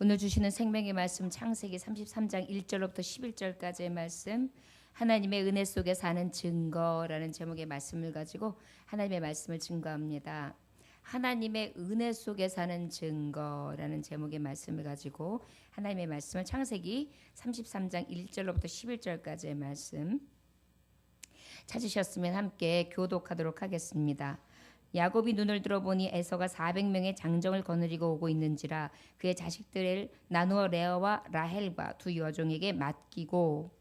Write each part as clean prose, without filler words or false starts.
오늘 주시는 생명의 말씀 창세기 33장 1절로부터 11절까지의 말씀, 하나님의 은혜 속에 사는 증거라는 제목의 말씀을 가지고 하나님의 말씀을 증거합니다. 하나님의 은혜 속에 사는 증거라는 제목의 말씀을 가지고 하나님의 말씀을 창세기 33장 1절로부터 11절까지의 말씀 찾으셨으면 함께 교독하도록 하겠습니다. 야곱이 눈을 들어보니 에서가 400명의 장정을 거느리고 오고 있는지라 그의 자식들을 나누어 레아와 라헬과 두 여종에게 맡기고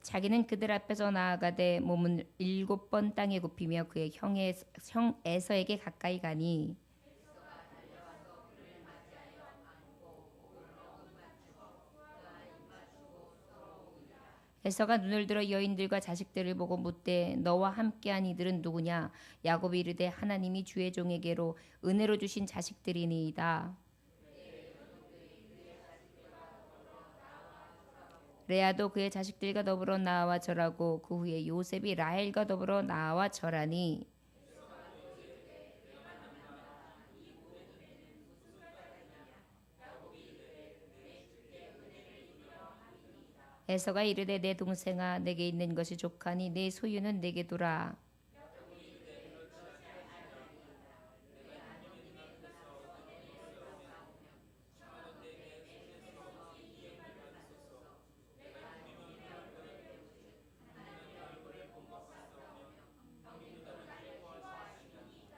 자기는 그들 앞에서 나아가되 몸은 7번 땅에 굽히며 그의 형 에서에게 가까이 가니 에서가 눈을 들어 여인들과 자식들을 보고 묻되 너와 함께한 이들은 누구냐? 야곱이 이르되 하나님이 주의 종에게로 은혜로 주신 자식들이니이다. 레아도 그의 자식들과 더불어 나와 절하고 그 후에 요셉이 라헬과 더불어 나와 절하니 에서가 이르되 내 동생아 내게 있는 것이 족하니 내 소유는 내게 두라.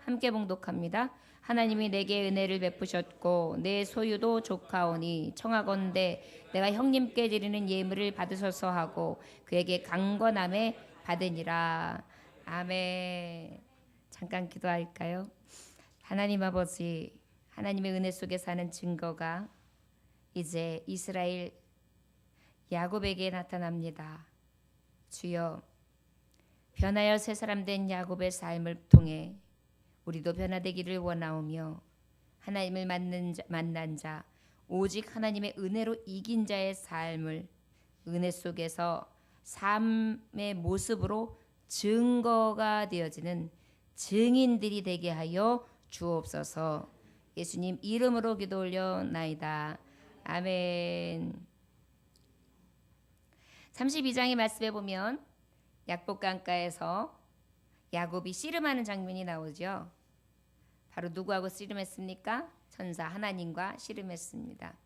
함께 봉독합니다. 하나님이 내게 은혜를 베푸셨고 내 소유도 족하오니 청하건대 내가 형님께 드리는 예물을 받으소서 하고 그에게 강권함에 받으니라. 아멘. 잠깐 기도할까요? 하나님 아버지, 하나님의 은혜 속에 사는 증거가 이제 이스라엘 야곱에게 나타납니다. 주여, 변하여 새 사람 된 야곱의 삶을 통해 우리도 변화되기를 원하오며 하나님을 만난 자 오직 하나님의 은혜로 이긴 자의 삶을 은혜 속에서 삶의 모습으로 증거가 되어지는 증인들이 되게 하여 주옵소서. 예수님 이름으로 기도 올려나이다. 아멘. 32장의 말씀에 보면 약복강가에서 야곱이 씨름하는 장면이 나오죠. 바로 누구하고 씨름했습니까? 천사 하나님과 씨름했습니다.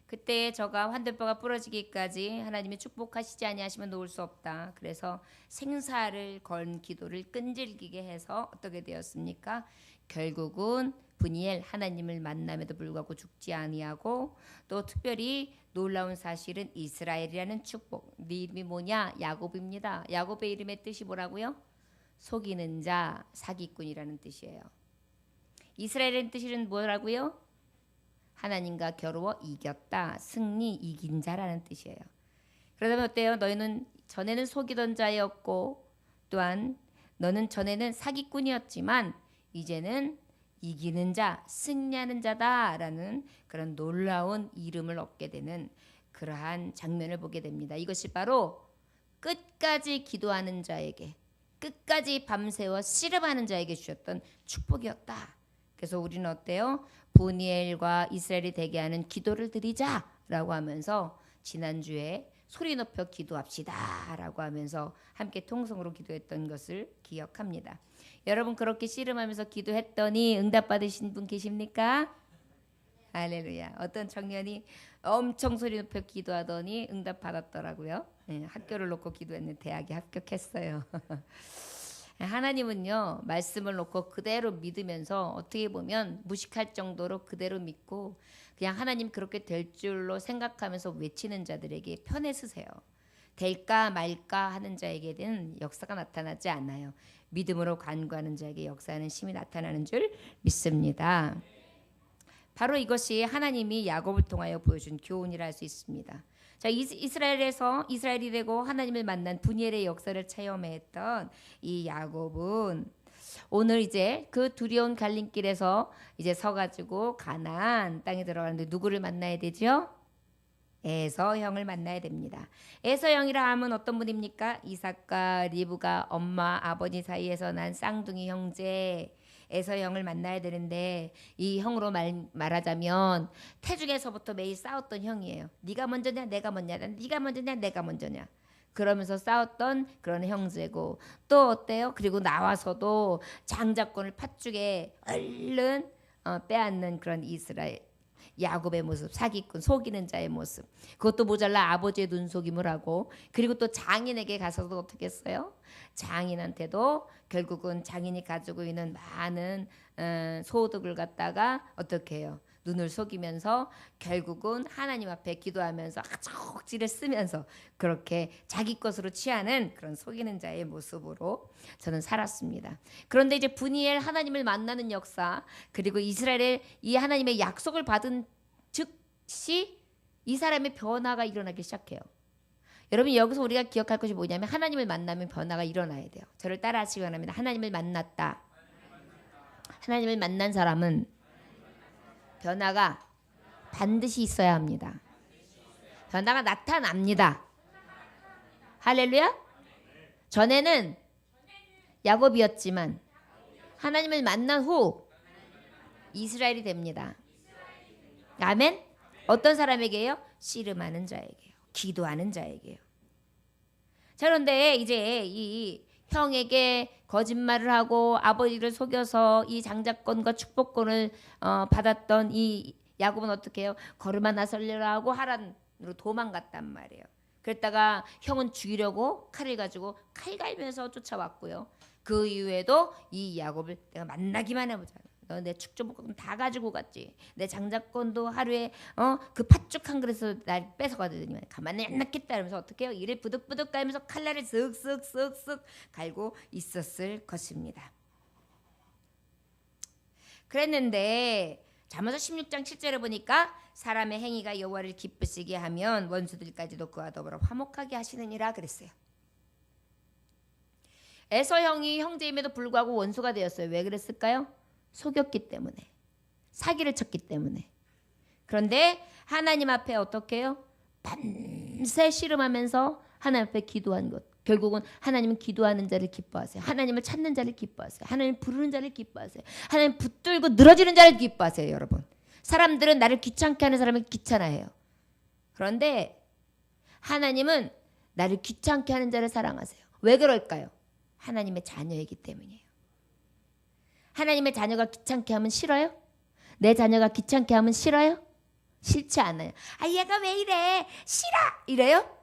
그때 저가 환들뼈가 부러지기까지 하나님이 축복하시지 아니하시면 놓을 수 없다. 그래서 생사를 건 기도를 끈질기게 해서 어떻게 되었습니까? 결국은 브니엘 하나님을 만남에도 불구하고 죽지 아니하고 또 특별히 놀라운 사실은 이스라엘이라는 축복. 네 이름이 뭐냐? 야곱입니다. 야곱의 이름의 뜻이 뭐라고요? 속이는 자, 사기꾼이라는 뜻이에요. 이스라엘의 뜻은 뭐라고요? 하나님과 겨루어 이겼다, 승리, 이긴 자라는 뜻이에요. 그러면 어때요? 너희는 전에는 속이던 자였고 또한 너는 전에는 사기꾼이었지만 이제는 이기는 자, 승리하는 자다라는 그런 놀라운 이름을 얻게 되는 그러한 장면을 보게 됩니다. 이것이 바로 끝까지 기도하는 자에게 끝까지 밤새워 씨름하는 자에게 주셨던 축복이었다. 그래서 우리는 어때요? 브니엘과 이스라엘이 되게 하는 기도를 드리자라고 하면서 지난주에 소리 높여 기도합시다라고 하면서 함께 통성으로 기도했던 것을 기억합니다. 여러분 그렇게 씨름하면서 기도했더니 응답받으신 분 계십니까? 할렐루야. 어떤 청년이 엄청 소리 높여 기도하더니 응답받았더라고요. 네, 학교를 놓고 기도했는데 대학에 합격했어요. 하나님은요 말씀을 놓고 그대로 믿으면서 어떻게 보면 무식할 정도로 그대로 믿고 그냥 하나님 그렇게 될 줄로 생각하면서 외치는 자들에게 편에 쓰세요. 될까 말까 하는 자에게는 역사가 나타나지 않아요. 믿음으로 간구하는 자에게 역사하는 심이 나타나는 줄 믿습니다. 바로 이것이 하나님이 야곱을 통하여 보여준 교훈이라 할 수 있습니다. 자, 이스라엘이 되고 하나님을 만난 브니엘의 역사를 체험했던 이 야곱은 오늘 이제 그 두려운 갈림길에서 이제 서가지고 가나안 땅에 들어가는데 누구를 만나야 되죠? 에서 형을 만나야 됩니다. 에서 형이라 하면 어떤 분입니까? 이삭과 리브가 엄마 아버지 사이에서 난 쌍둥이 형제 에서 형을 만나야 되는데, 이 형으로 말하자면 태중에서부터 매일 싸웠던 형이에요. 네가 먼저냐 내가 먼저냐, 네가 먼저냐 내가 먼저냐, 그러면서 싸웠던 그런 형제고, 또 어때요? 그리고 나와서도 장자권을 팥죽에 얼른 빼앗는 그런 이스라엘 야곱의 모습, 사기꾼 속이는 자의 모습. 그것도 모자라 아버지의 눈속임을 하고, 그리고 또 장인에게 가서도 어떻게 했어요? 장인한테도 결국은 장인이 가지고 있는 많은 소득을 갖다가 어떻게 해요? 눈을 속이면서 결국은 하나님 앞에 기도하면서 억지를 쓰면서 그렇게 자기 것으로 취하는 그런 속이는 자의 모습으로 저는 살았습니다. 그런데 이제 브니엘 하나님을 만나는 역사, 그리고 이스라엘의 이 하나님의 약속을 받은 즉시 이 사람의 변화가 일어나기 시작해요. 여러분, 여기서 우리가 기억할 것이 뭐냐면 하나님을 만나면 변화가 일어나야 돼요. 저를 따라 하시기 바랍니다. 하나님을 만났다. 하나님을 만난 사람은 변화가 반드시 있어야 합니다. 변화가 나타납니다. 할렐루야. 전에는 야곱이었지만 하나님을 만난 후 이스라엘이 됩니다. 아멘. 어떤 사람에게요? 씨름하는 자에게요. 기도하는 자에게요. 자, 그런데 이제 이 형에게 거짓말을 하고 아버지를 속여서 이 장자권과 축복권을 받았던 이 야곱은 어떻게 해요? 걸음아 나설려라 하고 하란으로 도망갔단 말이에요. 그랬다가 형은 죽이려고 칼을 가지고 칼 갈면서 쫓아왔고요. 그 이후에도 이 야곱을 내가 만나기만 해보자. 너 내 축조복권 다 가지고 갔지. 내 장자권도 하루에 그 팥죽 한 그릇을 날 뺏어가더니 가만히 안 놨겠다 이러면서 어떻게 해요? 이를 부득부득 갈면서 칼날을 쓱쓱쓱쓱 갈고 있었을 것입니다. 그랬는데 잠언서 16장 7절에 보니까 사람의 행위가 여호와를 기쁘시게 하면 원수들까지도 그와 더불어 화목하게 하시느니라 그랬어요. 에서 형이 형제임에도 불구하고 원수가 되었어요. 왜 그랬을까요? 속였기 때문에, 사기를 쳤기 때문에. 그런데 하나님 앞에 어떻게 해요? 밤새 씨름하면서 하나님 앞에 기도한 것. 결국은 하나님은 기도하는 자를 기뻐하세요. 하나님을 찾는 자를 기뻐하세요. 하나님 부르는 자를 기뻐하세요. 하나님 붙들고 늘어지는 자를 기뻐하세요. 여러분, 사람들은 나를 귀찮게 하는 사람을 귀찮아해요. 그런데 하나님은 나를 귀찮게 하는 자를 사랑하세요. 왜 그럴까요? 하나님의 자녀이기 때문이에요. 하나님의 자녀가 귀찮게 하면 싫어요? 내 자녀가 귀찮게 하면 싫어요? 싫지 않아요. 아, 얘가 왜 이래? 싫어! 이래요?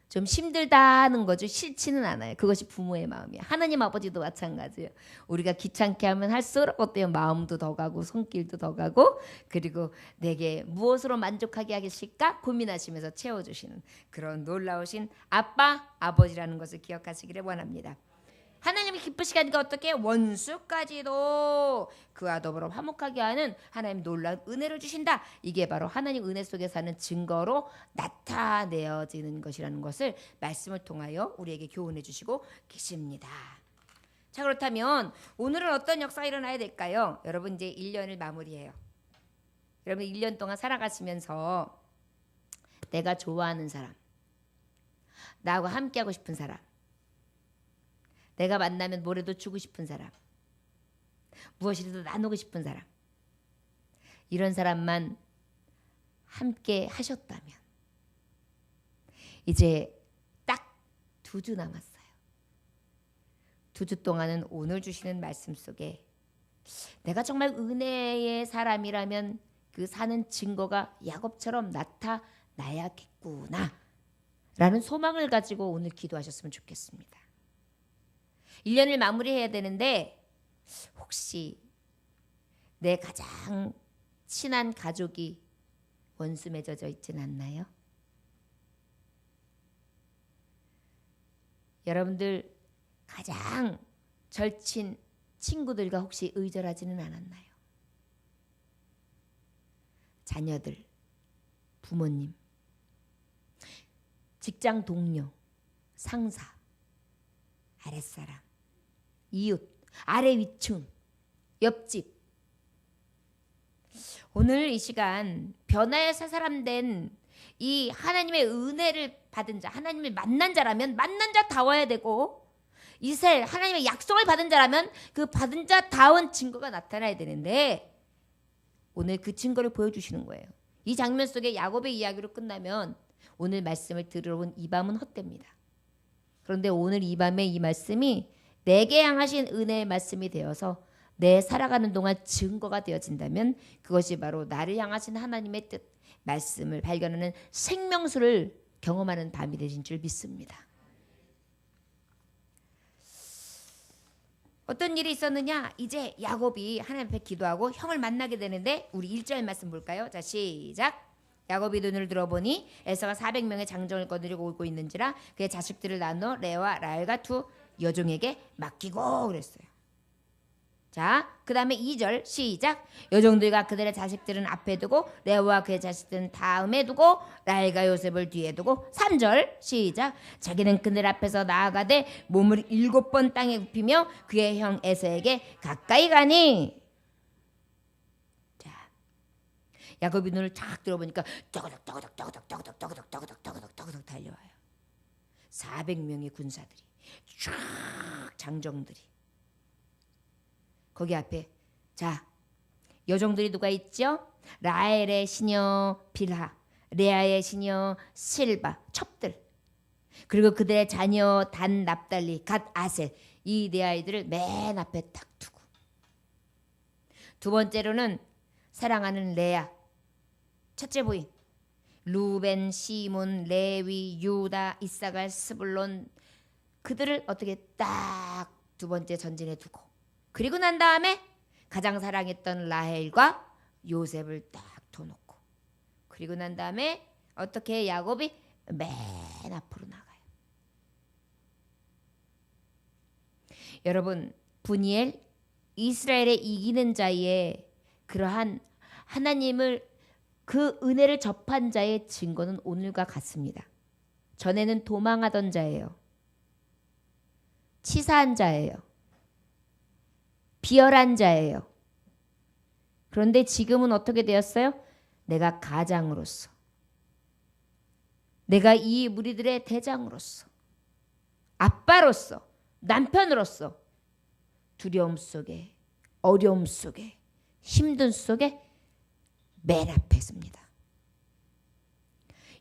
좀 힘들다는 거죠. 싫지는 않아요. 그것이 부모의 마음이에요. 하나님 아버지도 마찬가지예요. 우리가 귀찮게 하면 할수록 어때요? 마음도 더 가고 손길도 더 가고, 그리고 내게 무엇으로 만족하게 하실까 고민하시면서 채워주시는 그런 놀라우신 아빠, 아버지라는 것을 기억하시기를 원합니다. 하나님이 기쁘시게 하니까 어떻게 원수까지도 그와 더불어 화목하게 하는 하나님 놀라운 은혜를 주신다. 이게 바로 하나님 은혜 속에 사는 증거로 나타내어지는 것이라는 것을 말씀을 통하여 우리에게 교훈해 주시고 계십니다. 자, 그렇다면 오늘은 어떤 역사가 일어나야 될까요? 여러분, 이제 1년을 마무리해요. 여러분, 1년 동안 살아가시면서 내가 좋아하는 사람, 나하고 함께하고 싶은 사람, 내가 만나면 뭐라도 주고 싶은 사람, 무엇이라도 나누고 싶은 사람, 이런 사람만 함께 하셨다면 이제 딱 2주 남았어요. 2주 동안은 오늘 주시는 말씀 속에 내가 정말 은혜의 사람이라면 그 사는 증거가 야곱처럼 나타나야겠구나 라는 소망을 가지고 오늘 기도하셨으면 좋겠습니다. 1년을 마무리해야 되는데 혹시 내 가장 친한 가족이 원수 맺어져 있진 않나요? 여러분들 가장 절친 친구들과 혹시 의절하지는 않았나요? 자녀들, 부모님, 직장 동료, 상사, 아랫사람, 이웃, 아래 위층, 옆집, 오늘 이 시간 변화의 새 사람 된 이 하나님의 은혜를 받은 자, 하나님을 만난 자라면 만난 자다워야 되고, 이스라엘 하나님의 약속을 받은 자라면 그 받은 자다운 증거가 나타나야 되는데, 오늘 그 증거를 보여주시는 거예요. 이 장면 속에 야곱의 이야기로 끝나면 오늘 말씀을 들으러 온 이 밤은 헛됩니다. 그런데 오늘 이 밤에 이 말씀이 내게 향하신 은혜의 말씀이 되어서 내 살아가는 동안 증거가 되어진다면 그것이 바로 나를 향하신 하나님의 뜻, 말씀을 발견하는 생명수를 경험하는 밤이 되신 줄 믿습니다. 어떤 일이 있었느냐? 이제 야곱이 하나님 앞에 기도하고 형을 만나게 되는데, 우리 1절 말씀 볼까요? 자, 시작. 야곱이 눈을 들어보니 에서가 400명의 장정을 거느리고 오고 있는지라 그의 자식들을 나눠 레아와 라헬과 두 여종에게 맡기고 그랬어요. 자, 그 다음에 2절 시작. 여종들과 그들의 자식들은 앞에 두고 레아와 그의 자식들은 다음에 두고 라헬과 요셉을 뒤에 두고 3절 시작. 자기는 그들 앞에서 나아가되 몸을 7번 땅에 굽히며 그의 형 에서에게 가까이 가니. 자, 야곱이 눈을 탁 들어보니까 떠그덕 달려와요. 400명의 군사들이 쫙 장정들이 거기 앞에. 자, 여종들이 누가 있죠? 라헬의 시녀 빌하, 레아의 시녀 실바, 첩들, 그리고 그들의 자녀 단, 납달리, 갓, 아셀, 이 네 아이들을 맨 앞에 딱 두고, 두 번째로는 사랑하는 레아, 첫째 부인, 루벤, 시몬, 레위, 유다, 이사갈, 스불론, 그들을 어떻게 딱 두 번째 전진에 두고, 그리고 난 다음에 가장 사랑했던 라헬과 요셉을 딱 둬놓고, 그리고 난 다음에 어떻게 야곱이 맨 앞으로 나가요. 여러분, 브니엘, 이스라엘의 이기는 자의 그러한 하나님을, 그 은혜를 접한 자의 증거는 오늘과 같습니다. 전에는 도망하던 자예요. 치사한 자예요. 비열한 자예요. 그런데 지금은 어떻게 되었어요? 내가 가장으로서, 내가 이 무리들의 대장으로서, 아빠로서, 남편으로서 두려움 속에, 어려움 속에, 힘든 속에 맨 앞에 섭니다.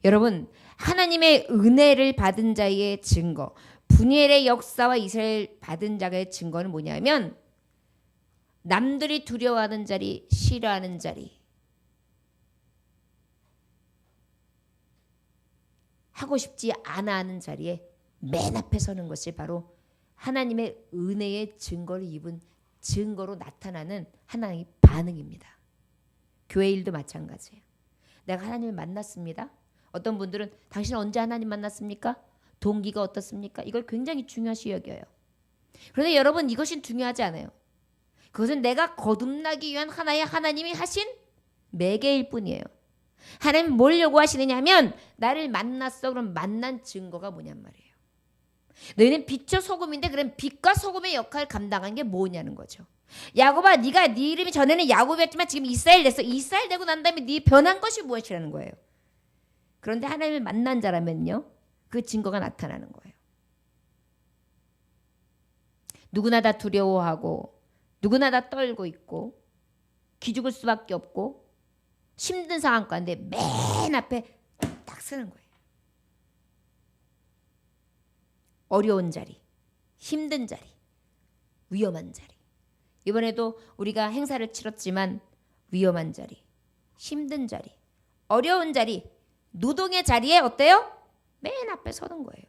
여러분, 하나님의 은혜를 받은 자의 증거, 브니엘의 역사와 이스라엘 받은 자의 증거는 뭐냐면, 남들이 두려워하는 자리, 싫어하는 자리, 하고 싶지 않아 하는 자리에 맨 앞에 서는 것이 바로 하나님의 은혜의 증거를 입은 증거로 나타나는 하나님의 반응입니다. 교회 일도 마찬가지예요. 내가 하나님을 만났습니다. 어떤 분들은 당신은 언제 하나님 만났습니까? 동기가 어떻습니까? 이걸 굉장히 중요시 여겨요. 그런데 여러분, 이것이 중요하지 않아요. 그것은 내가 거듭나기 위한 하나의 하나님이 하신 매개일 뿐이에요. 하나님이 뭘 요구하시느냐 하면, 나를 만났어. 그럼 만난 증거가 뭐냔 말이에요. 너희는 빛과 소금인데 그럼 빛과 소금의 역할을 감당한 게 뭐냐는 거죠. 야곱아, 네가 네 이름이 전에는 야곱이었지만 지금 이스라엘 됐어. 이스라엘 되고 난 다음에 네 변한 것이 무엇이라는 거예요. 그런데 하나님을 만난 자라면요, 그 증거가 나타나는 거예요. 누구나 다 두려워하고 누구나 다 떨고 있고 기죽을 수밖에 없고 힘든 상황 가운데 맨 앞에 딱 서는 거예요. 어려운 자리, 힘든 자리, 위험한 자리. 이번에도 우리가 행사를 치렀지만 위험한 자리, 힘든 자리, 어려운 자리, 노동의 자리에 어때요? 맨 앞에 서는 거예요.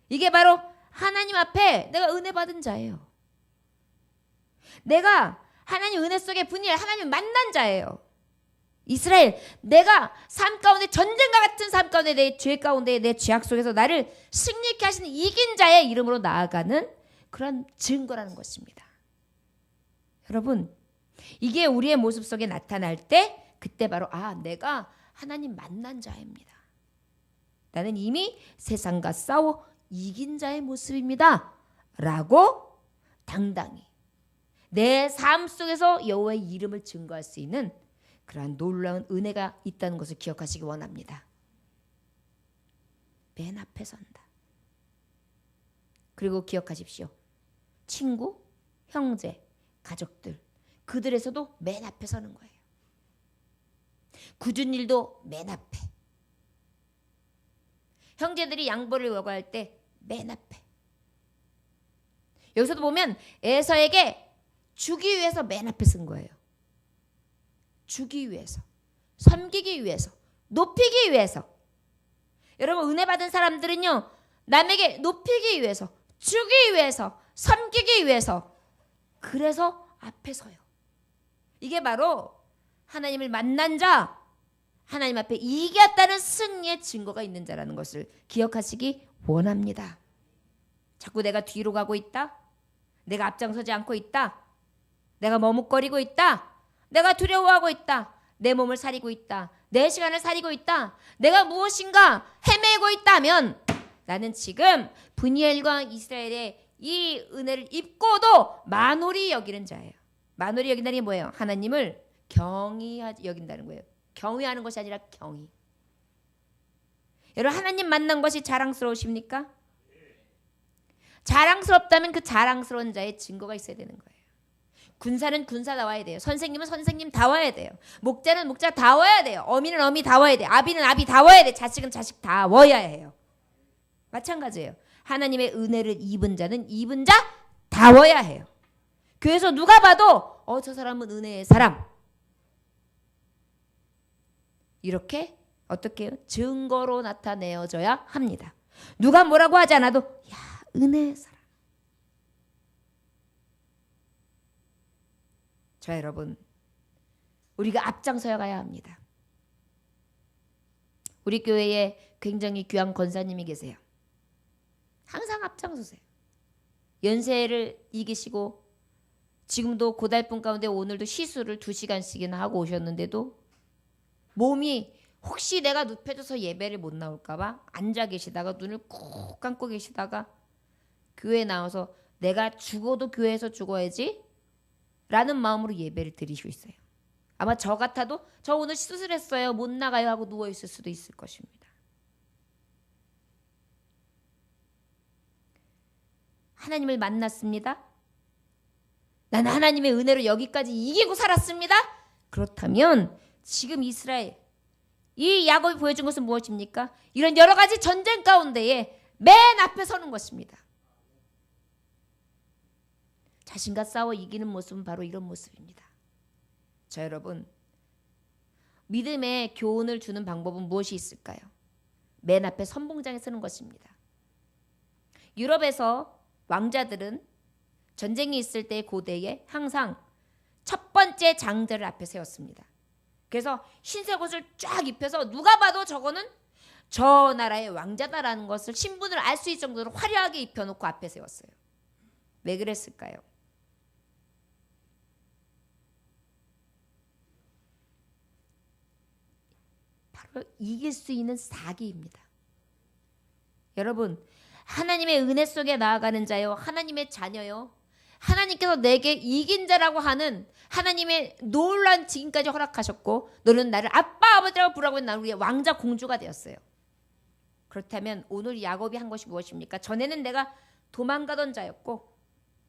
이게 바로 하나님 앞에 내가 은혜 받은 자예요. 내가 하나님 은혜 속에 분이엘 하나님 만난 자예요. 이스라엘, 내가 삶 가운데, 전쟁과 같은 삶 가운데, 내 죄 가운데, 내 죄악 속에서 나를 승리케 하시는 이긴 자의 이름으로 나아가는 그런 증거라는 것입니다. 여러분, 이게 우리의 모습 속에 나타날 때 그때 바로 내가 하나님 만난 자입니다. 나는 이미 세상과 싸워 이긴 자의 모습입니다. 라고 당당히 내 삶 속에서 여호와의 이름을 증거할 수 있는 그러한 놀라운 은혜가 있다는 것을 기억하시기 원합니다. 맨 앞에 선다. 그리고 기억하십시오. 친구, 형제, 가족들, 그들에서도 맨 앞에 서는 거예요. 굳은 일도 맨 앞에. 형제들이 양보를 요구할 때 맨 앞에. 여기서도 보면 에서에게 주기 위해서 맨 앞에 쓴 거예요. 주기 위해서, 섬기기 위해서, 높이기 위해서. 여러분, 은혜 받은 사람들은요, 남에게 높이기 위해서, 주기 위해서, 섬기기 위해서, 그래서 앞에 서요. 이게 바로 하나님을 만난 자, 하나님 앞에 이겼다는 승리의 증거가 있는 자라는 것을 기억하시기 원합니다. 자꾸 내가 뒤로 가고 있다, 내가 앞장서지 않고 있다, 내가 머뭇거리고 있다, 내가 두려워하고 있다, 내 몸을 사리고 있다, 내 시간을 사리고 있다, 내가 무엇인가 헤매고 있다면 나는 지금 브니엘과 이스라엘의 이 은혜를 입고도 만홀히 여기는 자예요. 만홀히 여긴다는 게 뭐예요? 하나님을 경히 여긴다는 거예요. 경외하는 것이 아니라 경히. 여러분, 하나님 만난 것이 자랑스러우십니까? 자랑스럽다면 그 자랑스러운 자의 증거가 있어야 되는 거예요. 군사는 군사다워야 돼요. 선생님은 선생님다워야 돼요. 목자는 목자다워야 돼요. 어미는 어미다워야 돼요. 아비는 아비다워야 돼요. 자식은 자식다워야 해요. 마찬가지예요. 하나님의 은혜를 입은 자는 입은 자다워야 해요. 교회에서 누가 봐도 저 사람은 은혜의 사람. 이렇게 어떻게 해요? 증거로 나타내어져야 합니다. 누가 뭐라고 하지 않아도 야, 은혜의 사람. 자, 여러분, 우리가 앞장서야 가야 합니다. 우리 교회에 굉장히 귀한 권사님이 계세요. 항상 앞장서세요. 연세를 이기시고 지금도 고달픈 가운데 오늘도 시술을 2시간씩이나 하고 오셨는데도 몸이 혹시 내가 눕혀져서 예배를 못 나올까 봐 앉아 계시다가 눈을 꼭 감고 계시다가 교회에 나와서 내가 죽어도 교회에서 죽어야지 라는 마음으로 예배를 드리시고 있어요. 아마 저 같아도 저 오늘 수술했어요, 못 나가요 하고 누워있을 수도 있을 것입니다. 하나님을 만났습니다. 나는 하나님의 은혜로 여기까지 이기고 살았습니다. 그렇다면 지금 이스라엘, 이 야곱이 보여준 것은 무엇입니까? 이런 여러 가지 전쟁 가운데에 맨 앞에 서는 것입니다. 자신과 싸워 이기는 모습은 바로 이런 모습입니다. 자, 여러분, 믿음의 교훈을 주는 방법은 무엇이 있을까요? 맨 앞에 선봉장에 서는 것입니다. 유럽에서 왕자들은 전쟁이 있을 때 고대에 항상 첫 번째 장자를 앞에 세웠습니다. 그래서 흰색 옷을 쫙 입혀서 누가 봐도 저거는 저 나라의 왕자다라는 것을 신분을 알 수 있을 정도로 화려하게 입혀놓고 앞에 세웠어요. 왜 그랬을까요? 바로 이길 수 있는 사기입니다. 여러분, 하나님의 은혜 속에 나아가는 자요, 하나님의 자녀요, 하나님께서 내게 이긴 자라고 하는 하나님의 놀라운 징까지 허락하셨고 너는 나를 아빠 아버지라고 부르고 나는 우리의 왕자 공주가 되었어요. 그렇다면 오늘 야곱이 한 것이 무엇입니까? 전에는 내가 도망가던 자였고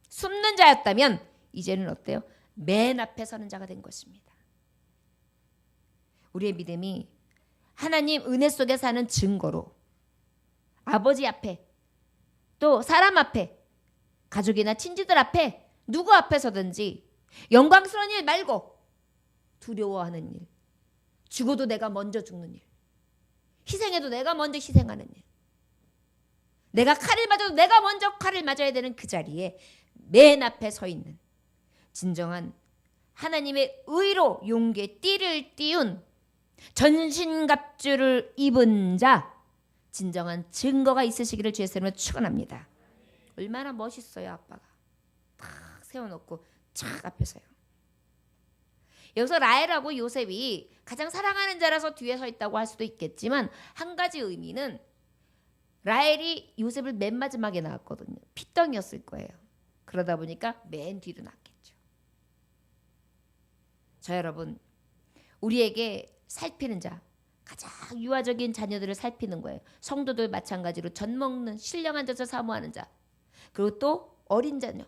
숨는 자였다면 이제는 어때요? 맨 앞에 서는 자가 된 것입니다. 우리의 믿음이 하나님 은혜 속에 사는 증거로 아버지 앞에 또 사람 앞에 가족이나 친지들 앞에 누구 앞에 서든지 영광스러운 일 말고 두려워하는 일, 죽어도 내가 먼저 죽는 일, 희생해도 내가 먼저 희생하는 일, 내가 칼을 맞아도 내가 먼저 칼을 맞아야 되는 그 자리에 맨 앞에 서 있는 진정한 하나님의 의로 용기의 띠를 띄운 전신갑주를 입은 자, 진정한 증거가 있으시기를 주의 이름으로 축원합니다. 얼마나 멋있어요. 아빠가 탁 세워놓고 착 앞에 서요. 여기서 라헬하고 요셉이 가장 사랑하는 자라서 뒤에 서 있다고 할 수도 있겠지만 한 가지 의미는 라헬이 요셉을 맨 마지막에 낳았거든요. 핏덩이였을 거예요. 그러다 보니까 맨 뒤로 낳았겠죠. 자, 여러분, 우리에게 살피는 자, 가장 유아적인 자녀들을 살피는 거예요. 성도들 마찬가지로 젖먹는 신령한 자서 사모하는 자, 그리고 또 어린 자녀,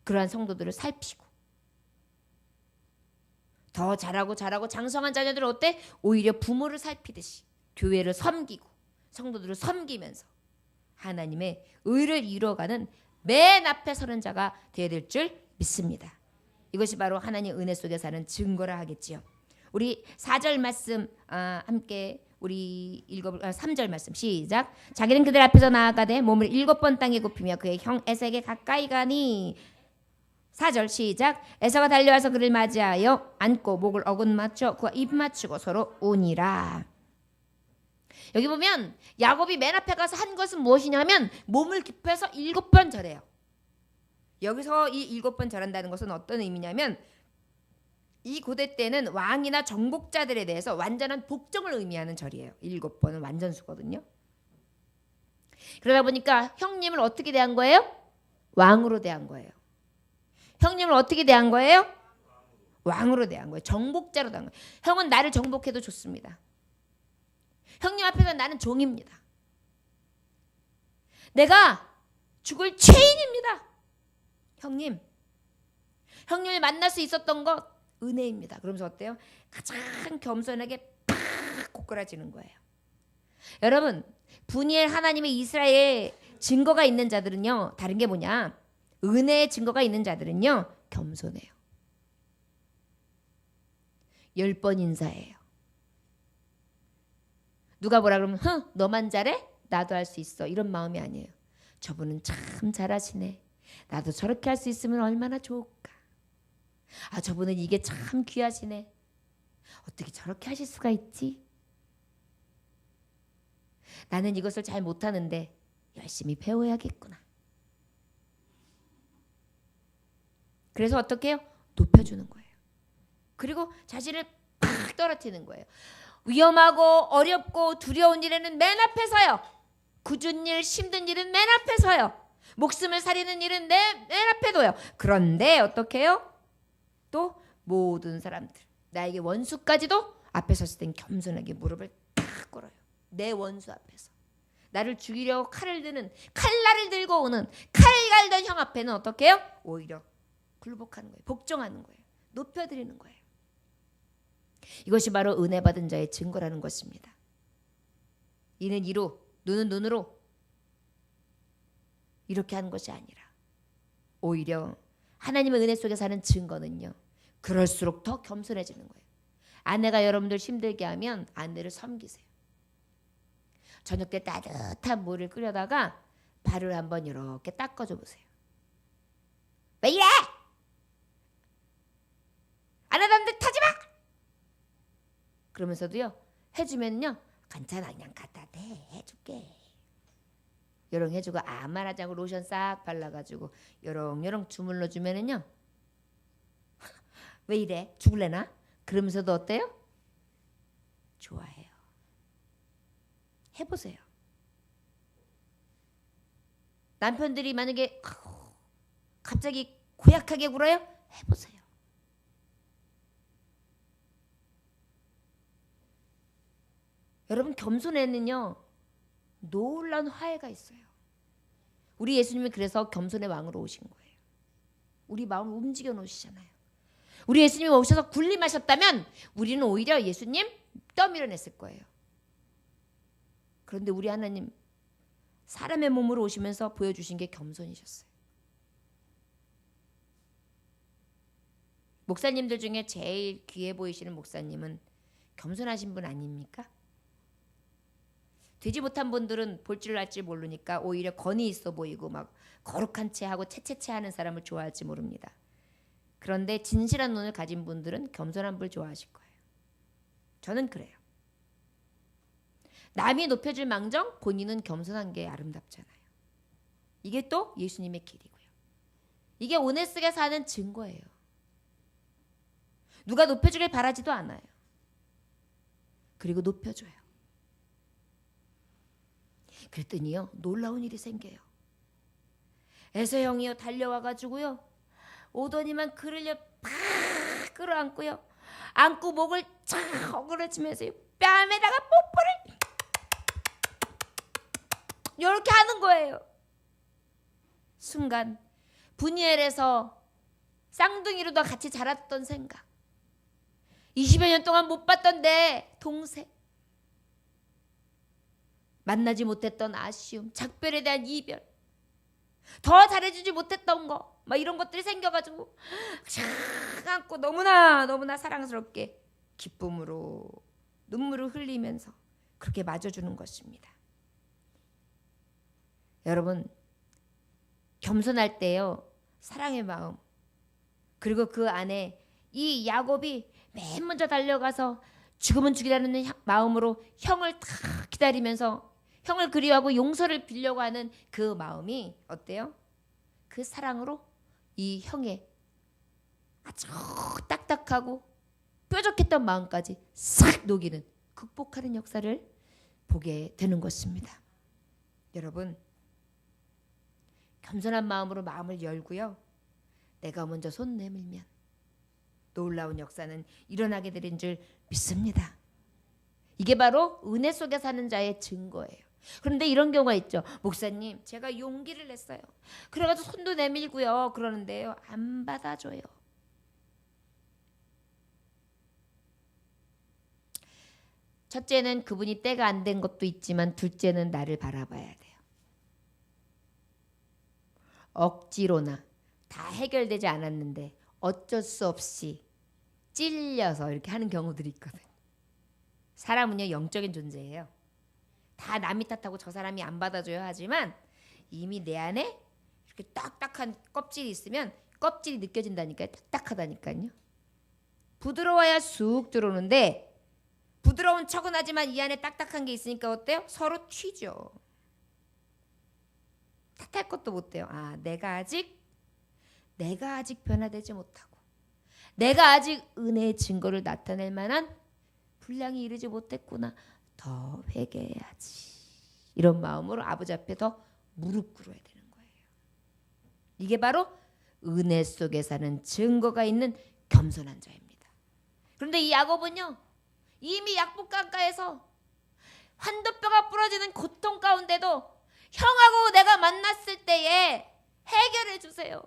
그러한 성도들을 살피고, 더 자라고 장성한 자녀들은 어때? 오히려 부모를 살피듯이 교회를 섬기고 성도들을 섬기면서 하나님의 의를 이루어가는 맨 앞에 서는 자가 되어야 될 줄 믿습니다. 이것이 바로 하나님 은혜 속에 사는 증거라 하겠지요. 우리 4절 말씀 함께 우리 3절 말씀 시작. 자기는 그들 앞에서 나아가되 몸을 7번 땅에 굽히며 그의 형 에서에게 가까이 가니. 4절 시작. 에서가 달려와서 그를 맞이하여 안고 목을 어긋맞춰 그와 입 맞추고 서로 우니라. 여기 보면 야곱이 맨 앞에 가서 한 것은 무엇이냐면 몸을 굽혀서 7번 절해요. 여기서 이 7번 절한다는 것은 어떤 의미냐면 이 고대 때는 왕이나 정복자들에 대해서 완전한 복종을 의미하는 절이에요. 7번은 완전수거든요. 그러다 보니까 형님을 어떻게 대한 거예요? 왕으로 대한 거예요. 형님을 어떻게 대한 거예요? 왕으로 대한 거예요. 정복자로 대한 거예요. 형은 나를 정복해도 좋습니다. 형님 앞에서 나는 종입니다. 내가 죽을 죄인입니다. 형님을 만날 수 있었던 것 은혜입니다. 그러면서 어때요? 가장 겸손하게 팍 고꾸라지는 거예요. 여러분, 분이엘 하나님의 이스라엘 증거가 있는 자들은요, 다른 게 뭐냐? 은혜의 증거가 있는 자들은요, 겸손해요. 10번 인사해요. 누가 뭐라 그러면 너만 잘해? 나도 할 수 있어. 이런 마음이 아니에요. 저분은 참 잘하시네. 나도 저렇게 할 수 있으면 얼마나 좋을까. 저분은 이게 참 귀하시네. 어떻게 저렇게 하실 수가 있지? 나는 이것을 잘 못하는데 열심히 배워야겠구나. 그래서 어떻게 해요? 높여주는 거예요. 그리고 자신을 팍 떨어뜨리는 거예요. 위험하고 어렵고 두려운 일에는 맨 앞에 서요. 굳은 일, 힘든 일은 맨 앞에 서요. 목숨을 살리는 일은 맨 앞에 둬요. 그런데 어떻게 해요? 또 모든 사람들, 나에게 원수까지도 앞에 섰을 땐 겸손하게 무릎을 탁 꿇어요. 내 원수 앞에서. 나를 죽이려고 칼을 드는, 칼날을 들고 오는, 칼 갈던 형 앞에는 어떻게 해요? 오히려 굴복하는 거예요. 복종하는 거예요. 높여드리는 거예요. 이것이 바로 은혜 받은 자의 증거라는 것입니다. 이는 이로, 눈은 눈으로 이렇게 하는 것이 아니라 오히려 하나님의 은혜 속에 사는 증거는요, 그럴수록 더 겸손해지는 거예요. 아내가 여러분들 힘들게 하면 아내를 섬기세요. 저녁 때 따뜻한 물을 끓여다가 발을 한번 이렇게 닦아줘 보세요. 왜 이래? 안 하던데 타지 마! 그러면서도요, 해주면요, 괜찮아, 그냥 갖다 대, 해줄게. 요런 해주고 아무말 하지 않고 로션 싹 발라가지고 요렁요렁 주물러 주면은요, 왜 이래? 죽을래나? 그러면서도 어때요? 좋아해요. 해보세요. 남편들이 만약에 갑자기 고약하게 굴어요? 해보세요. 여러분, 겸손에는요, 놀라운 화해가 있어요. 우리 예수님이 그래서 겸손의 왕으로 오신 거예요. 우리 마음을 움직여 놓으시잖아요. 우리 예수님이 오셔서 군림하셨다면 우리는 오히려 예수님 떠밀어냈을 거예요. 그런데 우리 하나님 사람의 몸으로 오시면서 보여주신 게 겸손이셨어요. 목사님들 중에 제일 귀해 보이시는 목사님은 겸손하신 분 아닙니까? 되지 못한 분들은 볼 줄 알 줄 모르니까 오히려 권위 있어 보이고 막 거룩한 채 하고 채채채 하는 사람을 좋아할지 모릅니다. 그런데 진실한 눈을 가진 분들은 겸손한 분을 좋아하실 거예요. 저는 그래요. 남이 높여줄 망정 본인은 겸손한 게 아름답잖아요. 이게 또 예수님의 길이고요. 이게 오네스게 사는 증거예요. 누가 높여주길 바라지도 않아요. 그리고 높여줘요. 그랬더니요, 놀라운 일이 생겨요. 에서 형이요 달려와가지고요, 오더니만 그를요 팍 끌어안고요, 안고 목을 착 어그러지면서 뺨에다가 뽀뽀를 이렇게 하는 거예요. 순간 분이엘에서 쌍둥이로도 같이 자랐던 생각, 20여 년 동안 못 봤던 내 동생, 만나지 못했던 아쉬움, 작별에 대한 이별, 더 잘해주지 못했던 거, 막 이런 것들이 생겨가지고 착 안고 너무나 사랑스럽게 기쁨으로 눈물을 흘리면서 그렇게 맞아주는 것입니다. 여러분, 겸손할 때요, 사랑의 마음, 그리고 그 안에 이 야곱이 맨 먼저 달려가서 죽으면 죽이라는 마음으로 형을 다 기다리면서 형을 그리워하고 용서를 빌려고 하는 그 마음이 어때요? 그 사랑으로 이 형의 아주 딱딱하고 뾰족했던 마음까지 싹 녹이는, 극복하는 역사를 보게 되는 것입니다. 여러분, 겸손한 마음으로 마음을 열고요, 내가 먼저 손 내밀면 놀라운 역사는 일어나게 되는 줄 믿습니다. 이게 바로 은혜 속에 사는 자의 증거예요. 그런데 이런 경우가 있죠. 목사님, 제가 용기를 냈어요. 그래가지고 손도 내밀고요, 그러는데요, 안 받아줘요. 첫째는 그분이 때가 안 된 것도 있지만, 둘째는 나를 바라봐야 돼요. 억지로나 다 해결되지 않았는데 어쩔 수 없이 찔려서 이렇게 하는 경우들이 있거든. 사람은요, 영적인 존재예요. 다 남이 탓하고 저 사람이 안 받아줘야 하지만 이미 내 안에 이렇게 딱딱한 껍질이 있으면 껍질이 느껴진다니까요. 딱딱하다니까요. 부드러워야 쑥 들어오는데 부드러운 척은 하지만 이 안에 딱딱한 게 있으니까 어때요? 서로 튀죠. 탓할 것도 못 돼요. 아, 내가 아직 변화되지 못하고, 내가 아직 은혜의 증거를 나타낼 만한 분량이 이르지 못했구나. 더 회개해야지. 이런 마음으로 아버지 앞에 더 무릎 꿇어야 되는 거예요. 이게 바로 은혜 속에 사는 증거가 있는 겸손한 자입니다. 그런데 이 야곱은요, 이미 약복강가에서 환도뼈가 부러지는 고통 가운데도 형하고 내가 만났을 때에 해결해 주세요.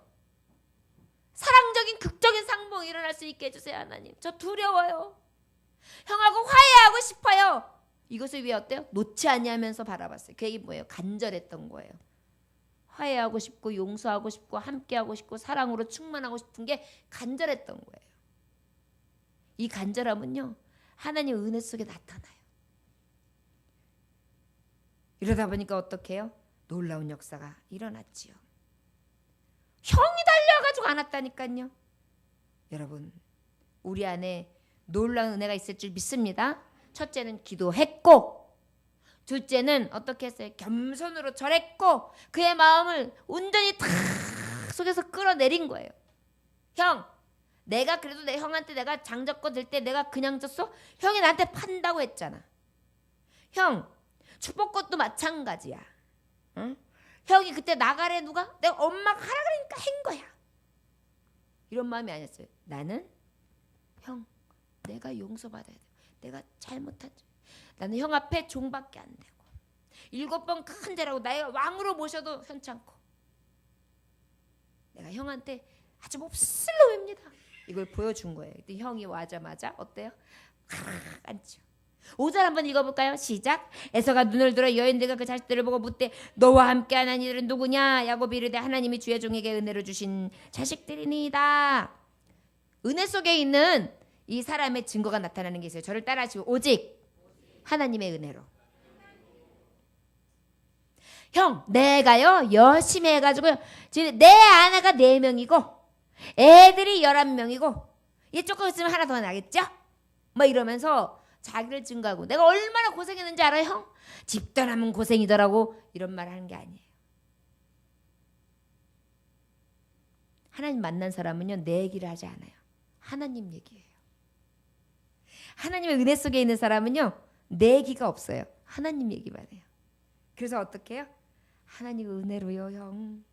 사랑적인 극적인 상봉이 일어날 수 있게 해주세요. 하나님, 저 두려워요. 형하고 화해하고 싶어요. 이것을 왜 어때요? 놓지 아니하면서 바라봤어요. 그게 뭐예요? 간절했던 거예요. 화해하고 싶고 용서하고 싶고 함께하고 싶고 사랑으로 충만하고 싶은 게 간절했던 거예요. 이 간절함은요, 하나님 은혜 속에 나타나요. 이러다 보니까 어떻게 해요? 놀라운 역사가 일어났지요. 형이 달려가지고 안았다니까요. 여러분, 우리 안에 놀라운 은혜가 있을 줄 믿습니다. 첫째는 기도했고, 둘째는 어떻게 했어요? 겸손으로 절했고, 그의 마음을 온전히 다 속에서 끌어내린 거예요. 형, 내가 그래도 내 형한테 내가 장적거 들 때 내가 그냥 졌어? 형이 나한테 판다고 했잖아. 형, 축복꽃도 마찬가지야. 응? 형이 그때 나가래 누가? 내가 엄마가 하라 그러니까 한 거야. 이런 마음이 아니었어요. 나는 형, 내가 용서받아야 돼. 내가 잘못한 줄. 나는 형 앞에 종밖에 안 되고 7번 큰 죄라고 나의 왕으로 모셔도 현찮고 내가 형한테 아주 몹쓸 놈입니다. 이걸 보여준 거예요. 근데 형이 와자마자 어때요? 앉죠. 5절 한번 읽어볼까요? 시작. 에서가 눈을 들어 여인들과 그 자식들을 보고 묻되 너와 함께한 이들은 누구냐? 야곱이 이르되 하나님이 주의 종에게 은혜로 주신 자식들이니이다. 은혜 속에 있는 이 사람의 증거가 나타나는 게 있어요. 저를 따라하시고 오직 하나님의 은혜로. 형, 내가요 열심히 해가지고요, 지금 내 아내가 4명이고 애들이 11명이고 얘 조금 있으면 하나 더 나겠죠? 뭐 이러면서 자기를 증거하고 내가 얼마나 고생했는지 알아요, 형? 집 떠나면 고생이더라고. 이런 말 하는 게 아니에요. 하나님 만난 사람은요, 내 얘기를 하지 않아요. 하나님 얘기예요. 하나님의 은혜 속에 있는 사람은요, 내 얘기가 없어요. 하나님 얘기만 해요. 그래서 어떻게 해요? 하나님 은혜로요, 형.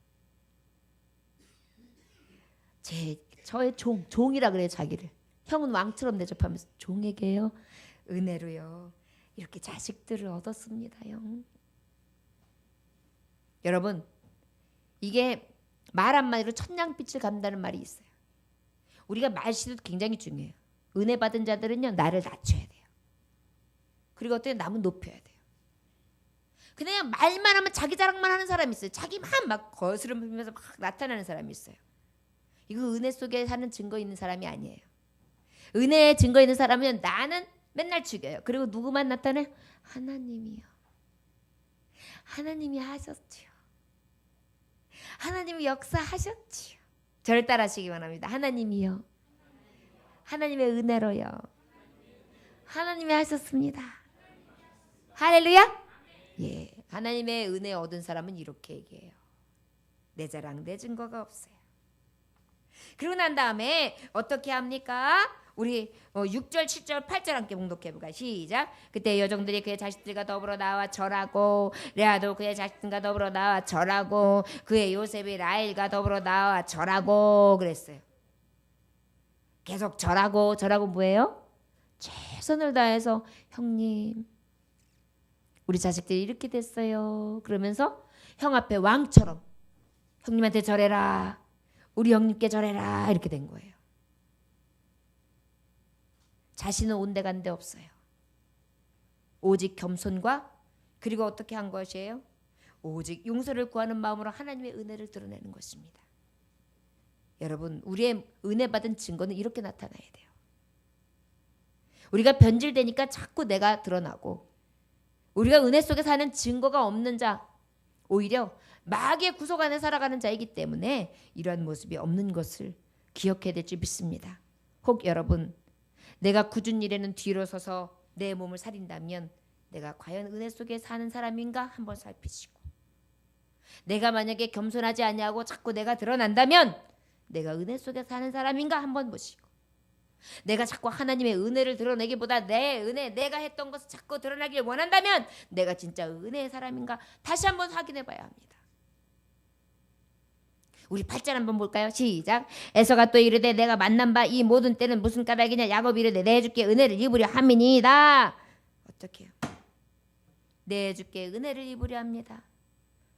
저의 종이라 그래요, 자기를. 형은 왕처럼 대접하면서 종에게요 은혜로요 이렇게 자식들을 얻었습니다. 형. 여러분 이게 말 한마디로 천냥빛을 갚는다는 말이 있어요. 우리가 말씨도 굉장히 중요해요. 은혜 받은 자들은요 나를 낮춰야 돼요. 그리고 어때요? 남은 높여야 돼요. 그냥 말만 하면 자기 자랑만 하는 사람이 있어요. 자기만 막 거스름 부리면서 막 나타나는 사람이 있어요. 이거 은혜 속에 사는 증거 있는 사람이 아니에요. 은혜에 증거 있는 사람은 나는 맨날 죽여요. 그리고 누구만 나타내? 하나님이요. 하나님이 하셨지요. 하나님이 역사하셨지요. 저를 따라하시기 바랍니다. 하나님이요. 하나님의 은혜로요. 하나님이 하셨습니다. 할렐루야. 예, 하나님의 은혜 얻은 사람은 이렇게 얘기해요. 내 자랑 내 증거가 없어요. 그러고 난 다음에 어떻게 합니까? 우리 6절, 7절, 8절 함께 봉독해볼까요? 시작. 그때 여종들이 그의 자식들과 더불어 나와 절하고 레아도 그의 자식들과 더불어 나와 절하고 그의 요셉이 라헬과 더불어 나와 절하고 그랬어요. 계속 절하고 뭐예요? 최선을 다해서 형님 우리 자식들이 이렇게 됐어요. 그러면서 형 앞에 왕처럼 형님한테 절해라. 우리 형님께 절해라. 이렇게 된 거예요. 자신은 온데간데 없어요. 오직 겸손과 그리고 어떻게 한 것이에요? 오직 용서를 구하는 마음으로 하나님의 은혜를 드러내는 것입니다. 여러분 우리의 은혜 받은 증거는 이렇게 나타나야 돼요. 우리가 변질되니까 자꾸 내가 드러나고 우리가 은혜 속에 사는 증거가 없는 자 오히려 마귀의 구속 안에 살아가는 자이기 때문에 이러한 모습이 없는 것을 기억해야 될 줄 믿습니다. 혹 여러분 내가 굳은 일에는 뒤로 서서 내 몸을 살인다면 내가 과연 은혜 속에 사는 사람인가 한번 살피시고 내가 만약에 겸손하지 아니하고 자꾸 내가 드러난다면 내가 은혜 속에 사는 사람인가 한번 보시고 내가 자꾸 하나님의 은혜를 드러내기보다 내 은혜 내가 했던 것을 자꾸 드러나길 원한다면 내가 진짜 은혜의 사람인가 다시 한번 확인해 봐야 합니다. 우리 8절 한번 볼까요? 시작. 에서가 또 이르되 내가 만난 바 이 모든 때는 무슨 까닭이냐. 야곱이 이르되 내 주께 은혜를 입으려 함이니이다. 어떻게 해요? 내 주께 은혜를 입으려 합니다.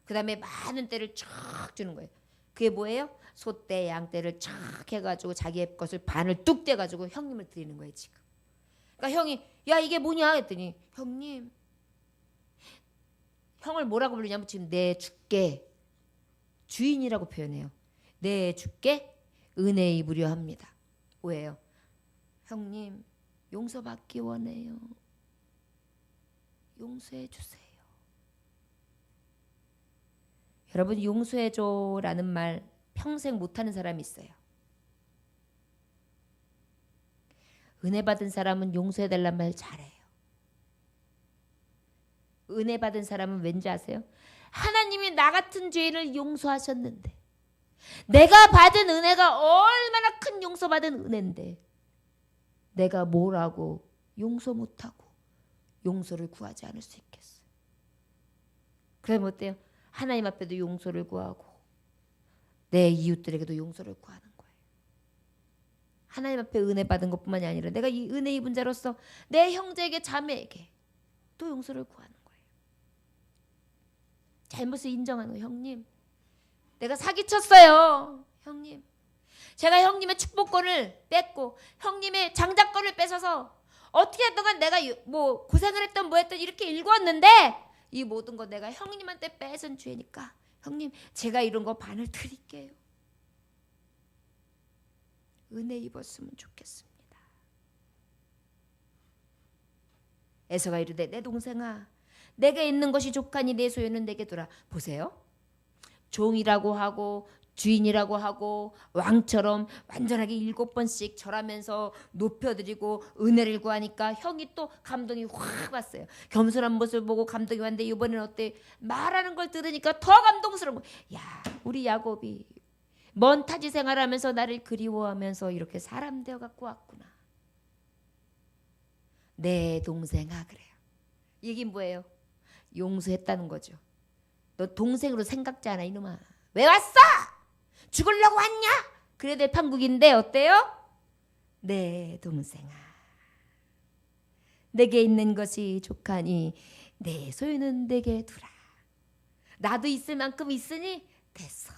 그 다음에 많은 때를 쫙 주는 거예요. 그게 뭐예요? 소떼 양떼를 쫙 해가지고 자기의 것을 반을 뚝 떼가지고 형님을 드리는 거예요 지금. 그러니까 형이 야 이게 뭐냐 했더니 형님 형을 뭐라고 부르냐면 지금 내 주께 주인이라고 표현해요. 내 주께 은혜 입으려 합니다. 왜요? 형님 용서받기 원해요. 용서해 주세요. 여러분 용서해줘라는 말 평생 못하는 사람이 있어요. 은혜 받은 사람은 용서해달란 말 잘해요. 은혜 받은 사람은 왠지 아세요? 하나님이 나 같은 죄인을 용서하셨는데 내가 받은 은혜가 얼마나 큰 용서받은 은혜인데 내가 뭐라고 용서 못하고 용서를 구하지 않을 수 있겠어요. 그러면 어때요? 하나님 앞에도 용서를 구하고 내 이웃들에게도 용서를 구하는 거예요. 하나님 앞에 은혜 받은 것뿐만이 아니라 내가 이 은혜 입은 자로서 내 형제에게 자매에게 또 용서를 구하는 거예요. 잘못을 인정하는 거예요. 형님 내가 사기쳤어요. 형님 제가 형님의 축복권을 뺏고 형님의 장자권을 뺏어서 어떻게 했던 내가 뭐 고생을 했던 뭐 했던 이렇게 일구었는데 이 모든 거 내가 형님한테 뺏은 죄니까 형님 제가 이런 거 반을 드릴게요. 은혜 입었으면 좋겠습니다. 에서가 이르되 내 동생아 내게 있는 것이 족하니 내 소유는 내게 두라. 보세요. 종이라고 하고 주인이라고 하고 왕처럼 완전하게 7번씩 절하면서 높여드리고 은혜를 구하니까 형이 또 감동이 확 왔어요. 겸손한 모습을 보고 감동이 왔는데 이번에는 어때? 말하는 걸 들으니까 더 감동스러운 거예요. 야 우리 야곱이 먼 타지 생활하면서 나를 그리워하면서 이렇게 사람 되어 갖고 왔구나. 내 동생아 그래요. 이게 뭐예요? 용서했다는 거죠. 너 동생으로 생각지 않아 이놈아. 왜 왔어? 죽으려고 왔냐? 그래야 될 판국인데 어때요? 내 동생아, 내게 있는 것이 족하니 내 소유는 내게 두라. 나도 있을 만큼 있으니 됐어.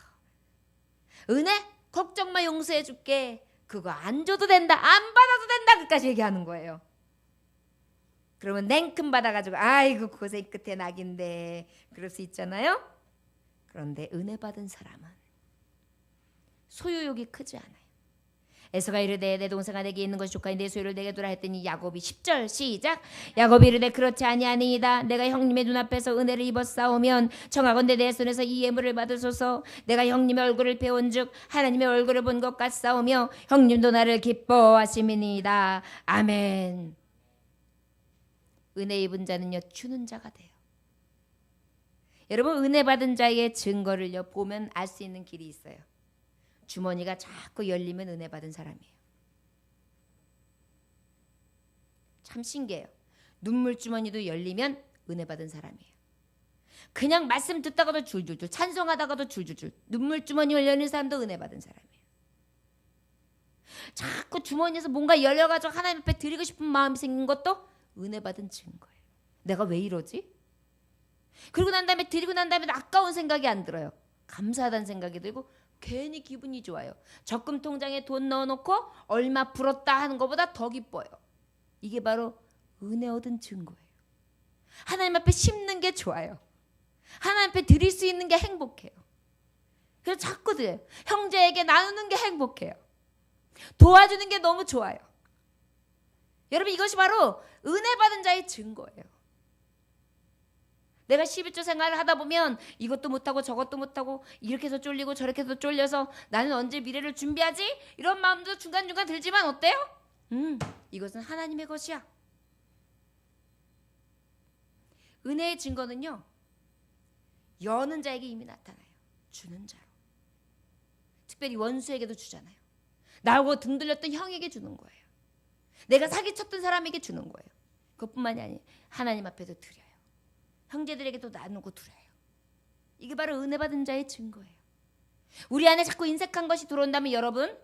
은혜? 걱정 마, 용서해 줄게. 그거 안 줘도 된다, 안 받아도 된다, 끝까지 얘기하는 거예요. 그러면 냉큼 받아가지고 아이고 고생 끝에 낙인데 그럴 수 있잖아요. 그런데 은혜 받은 사람은 소유욕이 크지 않아요. 에서가 이르되 내 동생아 내게 있는 것이 족하니 내 소유를 내게 두라 했더니 야곱이 10절 시작. 야곱이 이르되 그렇지 아니하니이다. 내가 형님의 눈앞에서 은혜를 입었사오면 청하건대 내 손에서 이 예물을 받으소서. 내가 형님의 얼굴을 배운즉 하나님의 얼굴을 본 것 같사오며 형님도 나를 기뻐하심이니이다. 아멘. 은혜 입은 자는요 주는 자가 돼요. 여러분, 은혜 받은 자의 증거를요 보면 알 수 있는 길이 있어요. 주머니가 자꾸 열리면 은혜 받은 사람이에요. 참 신기해요. 눈물 주머니도 열리면 은혜 받은 사람이에요. 그냥 말씀 듣다가도 줄줄줄, 찬송하다가도 줄줄줄, 눈물 주머니 열리는 사람도 은혜 받은 사람이에요. 자꾸 주머니에서 뭔가 열려가지고 하나님 앞에 드리고 싶은 마음이 생긴 것도 은혜 받은 증거예요. 내가 왜 이러지? 그리고 난 다음에 드리고 난 다음에 아까운 생각이 안 들어요. 감사하다는 생각이 들고 괜히 기분이 좋아요. 적금 통장에 돈 넣어놓고 얼마 불었다 하는 것보다 더 기뻐요. 이게 바로 은혜 얻은 증거예요. 하나님 앞에 심는 게 좋아요. 하나님 앞에 드릴 수 있는 게 행복해요. 그래서 자꾸 드려요. 형제에게 나누는 게 행복해요. 도와주는 게 너무 좋아요. 여러분, 이것이 바로 은혜 받은 자의 증거예요. 내가 11조 생활을 하다 보면 이것도 못하고 저것도 못하고 이렇게 해서 쫄리고 저렇게 해서 쫄려서 나는 언제 미래를 준비하지? 이런 마음도 중간중간 들지만 어때요? 이것은 하나님의 것이야. 은혜의 증거는요 여는 자에게 이미 나타나요. 주는 자로. 특별히 원수에게도 주잖아요. 나하고 등 들렸던 형에게 주는 거예요. 내가 사기쳤던 사람에게 주는 거예요. 그것뿐만이 아니에요. 하나님 앞에도 드려요. 형제들에게도 나누고 드려요. 이게 바로 은혜 받은 자의 증거예요. 우리 안에 자꾸 인색한 것이 들어온다면 여러분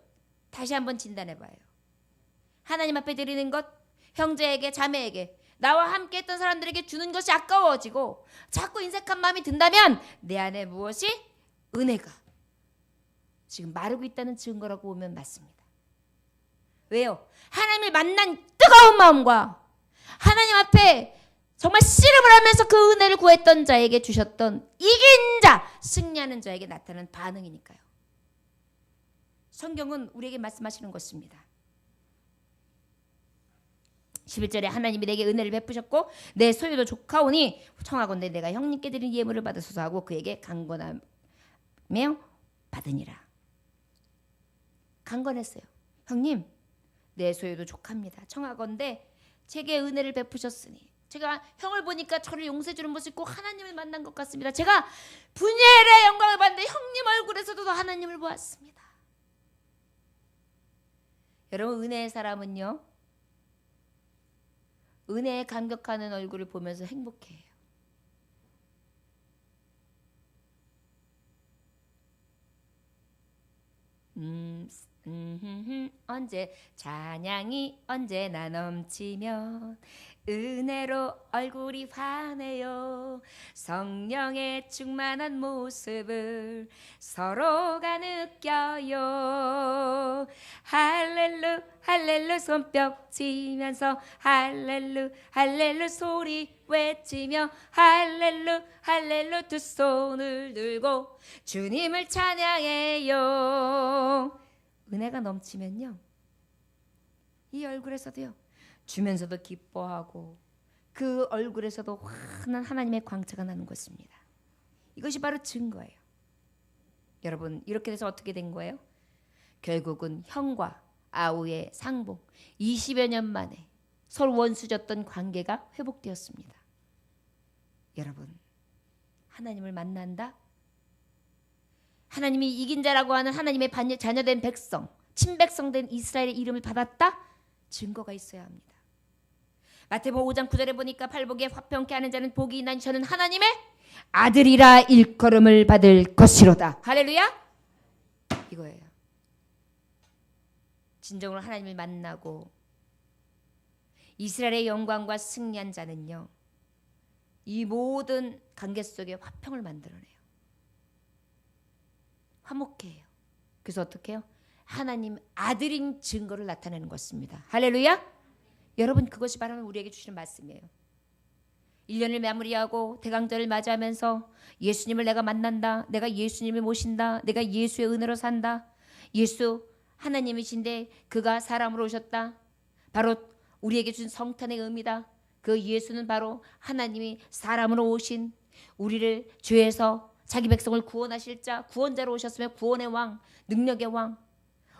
다시 한번 진단해봐요. 하나님 앞에 드리는 것, 형제에게, 자매에게, 나와 함께 했던 사람들에게 주는 것이 아까워지고 자꾸 인색한 마음이 든다면 내 안에 무엇이? 은혜가 지금 마르고 있다는 증거라고 보면 맞습니다. 왜요? 하나님을 만난 뜨거운 마음과 하나님 앞에 정말 씨름을 하면서 그 은혜를 구했던 자에게 주셨던 이긴 자, 승리하는 자에게 나타나는 반응이니까요. 성경은 우리에게 말씀하시는 것입니다. 11절에 하나님이 내게 은혜를 베푸셨고 내 소유도 족하오니 청하건대 내가 형님께 드린 예물을 받으소서 하고 그에게 강권하며 받으니라. 강권했어요. 형님, 내 소유도 족합니다. 청하건대 제게 은혜를 베푸셨으니 제가 형을 보니까 저를 용서해 주는 모습이 꼭 하나님을 만난 것 같습니다. 제가 분열의 영광을 받는데 형님 얼굴에서도 하나님을 보았습니다. 여러분, 은혜의 사람은요 은혜에 감격하는 얼굴을 보면서 행복해해요. 언제 찬양이 언제나 넘치면 은혜로 얼굴이 환해요. 성령의 충만한 모습을 서로가 느껴요. 할렐루 할렐루 손뼉 치면서 할렐루 할렐루 소리 외치며 할렐루 할렐루 두 손을 들고 주님을 찬양해요. 은혜가 넘치면요 이 얼굴에서도요 주면서도 기뻐하고 그 얼굴에서도 환한 하나님의 광채가 나는 것입니다. 이것이 바로 증거예요. 여러분, 이렇게 돼서 어떻게 된 거예요? 결국은 형과 아우의 상봉 20여 년 만에 서로 원수졌던 관계가 회복되었습니다. 여러분, 하나님을 만난다? 하나님이 이긴 자라고 하는 하나님의 자녀된 백성, 친백성된 이스라엘의 이름을 받았다? 증거가 있어야 합니다. 마태복음 5장 9절에 보니까 팔복에 화평케 하는 자는 복이 있나니 저는 하나님의 아들이라 일컬음을 받을 것이로다. 할렐루야. 이거예요. 진정으로 하나님을 만나고 이스라엘의 영광과 승리한 자는요, 이 모든 관계 속에 화평을 만들어내요. 화목해요. 그래서 어떻게 해요? 하나님 아들인 증거를 나타내는 것입니다. 할렐루야. 여러분, 그것이 바로 우리에게 주시는 말씀이에요. 1년을 마무리하고 대강절을 맞이하면서 예수님을 내가 만난다, 내가 예수님을 모신다, 내가 예수의 은혜로 산다, 예수 하나님이신데 그가 사람으로 오셨다, 바로 우리에게 준 성탄의 의미다. 그 예수는 바로 하나님이 사람으로 오신 우리를 죄에서 자기 백성을 구원하실 자, 구원자로 오셨으며 구원의 왕, 능력의 왕,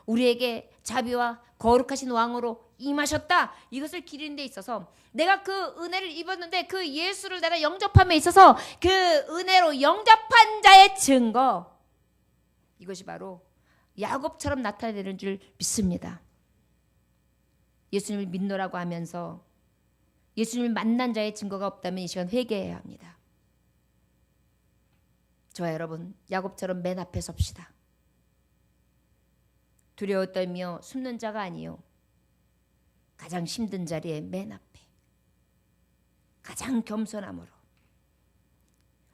우리에게 자비와 거룩하신 왕으로 임하셨다. 이것을 기리는 데 있어서 내가 그 은혜를 입었는데 그 예수를 내가 영접함에 있어서 그 은혜로 영접한 자의 증거, 이것이 바로 야곱처럼 나타내는 줄 믿습니다. 예수님을 믿노라고 하면서 예수님을 만난 자의 증거가 없다면 이 시간 회개해야 합니다. 저와 여러분, 야곱처럼 맨 앞에 섭시다. 두려워 떨며 숨는 자가 아니요, 가장 힘든 자리에 맨 앞에 가장 겸손함으로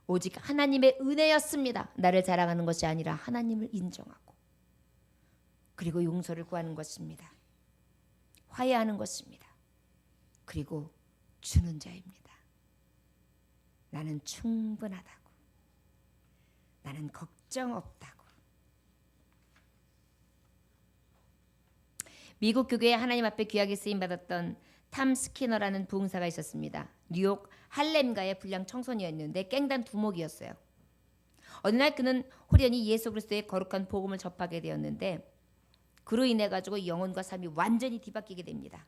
오직 하나님의 은혜였습니다. 나를 자랑하는 것이 아니라 하나님을 인정하고 그리고 용서를 구하는 것입니다. 화해하는 것입니다. 그리고 주는 자입니다. 나는 충분하다고, 나는 걱정 없다고. 미국 교회에 하나님 앞에 귀하게 쓰임받았던 탐 스키너라는 부흥사가 있었습니다. 뉴욕 할렘가의 불량 청소년이었는데 깽단 두목이었어요. 어느 날 그는 호련히 예수 그리스도의 거룩한 복음을 접하게 되었는데 그로 인해 가지고 영혼과 삶이 완전히 뒤바뀌게 됩니다.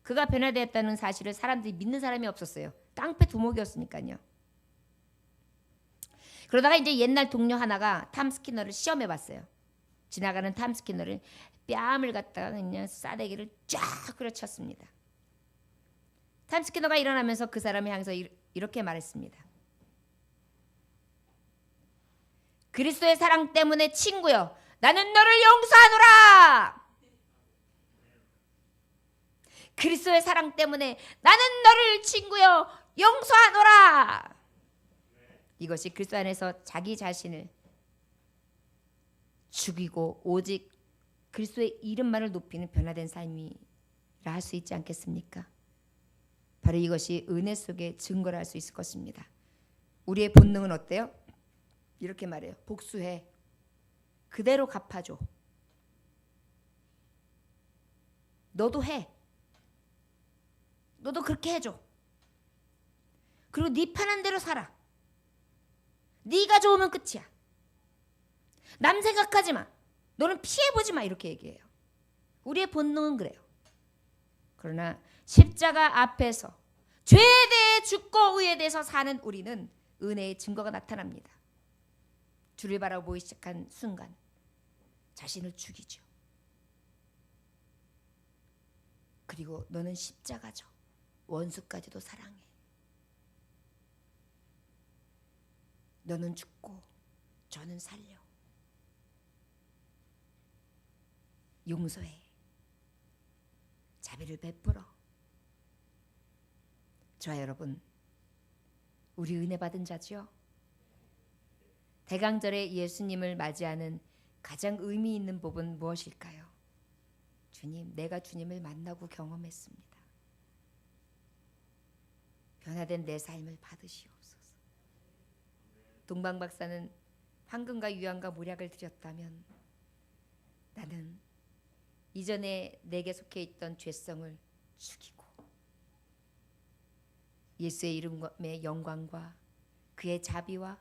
그가 변화되었다는 사실을 사람들이 믿는 사람이 없었어요. 깡패 두목이었으니까요. 그러다가 이제 옛날 동료 하나가 탐 스키너를 시험해 봤어요. 지나가는 탐 스키너를 뺨을 갖다가 그냥 싸대기를 쫙 후려쳤습니다. 탐 스키너가 일어나면서 그 사람을 향해서 이렇게 말했습니다. 그리스도의 사랑 때문에 친구여, 나는 너를 용서하노라. 그리스도의 사랑 때문에 나는 너를 친구여 용서하노라. 이것이 그리스도 안에서 자기 자신을 죽이고 오직 그리스도의 이름만을 높이는 변화된 삶이라 할 수 있지 않겠습니까? 바로 이것이 은혜 속에 증거를 할 수 있을 것입니다. 우리의 본능은 어때요? 이렇게 말해요. 복수해. 그대로 갚아줘. 너도 해. 너도 그렇게 해줘. 그리고 네 편한 대로 살아. 네가 좋으면 끝이야. 남 생각하지 마. 너는 피해보지 마. 이렇게 얘기해요. 우리의 본능은 그래요. 그러나 십자가 앞에서 죄에 대해 죽고 의에 대해서 사는 우리는 은혜의 증거가 나타납니다. 주를 바라보기 시작한 순간 자신을 죽이죠. 그리고 너는 십자가죠. 원수까지도 사랑해. 너는 죽고 저는 살려. 용서해. 자비를 베풀어. 저와 여러분, 우리 은혜 받은 자지요. 대강절에 예수님을 맞이하는 가장 의미 있는 법은 무엇일까요? 주님, 내가 주님을 만나고 경험했습니다. 변화된 내 삶을 받으시옵소서. 동방 박사는 황금과 유황과 모략을 드렸다면 나는 이전에 내게 속해 있던 죄성을 죽이고 예수의 이름의 영광과 그의 자비와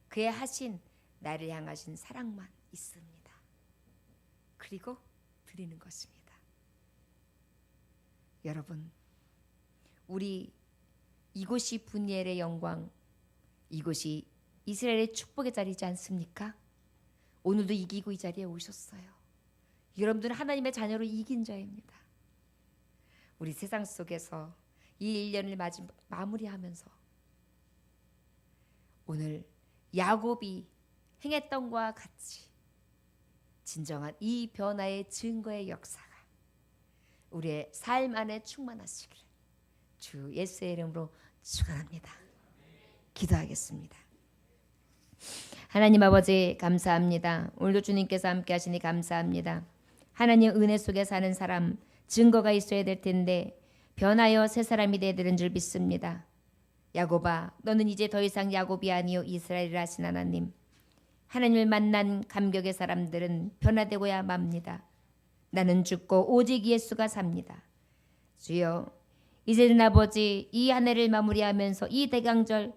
그의 하신 나를 향하신 사랑만 있습니다. 그리고 드리는 것입니다. 여러분, 우리 이곳이 분이엘의 영광, 이곳이 이스라엘의 축복의 자리이지 않습니까? 오늘도 이기고 이 자리에 오셨어요. 여러분들은 하나님의 자녀로 이긴 자입니다. 우리 세상 속에서 이 1년을 마무리하면서 오늘 야곱이 행했던 것과 같이 진정한 이 변화의 증거의 역사가 우리의 삶 안에 충만하시기를 주 예수의 이름으로 축원합니다. 기도하겠습니다. 하나님 아버지 감사합니다. 오늘도 주님께서 함께 하시니 감사합니다. 하나님 은혜 속에 사는 사람 증거가 있어야 될 텐데 변하여 새 사람이 되는 줄 믿습니다. 야곱아 너는 이제 더 이상 야곱이 아니요 이스라엘이라 하신 하나님. 하나님을 만난 감격의 사람들은 변화되고야 맙니다. 나는 죽고 오직 예수가 삽니다. 주여 이제는 아버지 이 한 해를 마무리하면서 이 대강절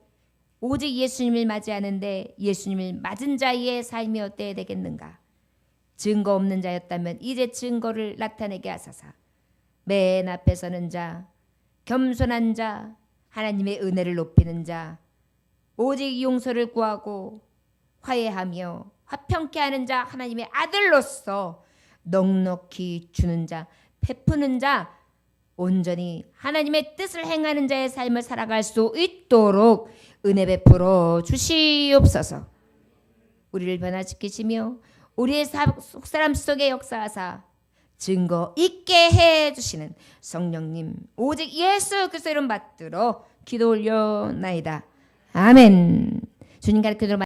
오직 예수님을 맞이하는데 예수님을 맞은 자의 삶이 어때야 되겠는가. 증거 없는 자였다면 이제 증거를 나타내게 하소서. 맨 앞에 서는 자, 겸손한 자, 하나님의 은혜를 높이는 자, 오직 용서를 구하고 화해하며 화평케 하는 자, 하나님의 아들로서 넉넉히 주는 자, 베푸는 자, 온전히 하나님의 뜻을 행하는 자의 삶을 살아갈 수 있도록 은혜 베풀어 주시옵소서. 우리를 변화시키시며 우리의 속사람 속에 역사하사 증거 있게 해주시는 성령님 오직 예수 그리스도 이름 받들어 기도 올려나이다. 아멘. 주님 가르쳐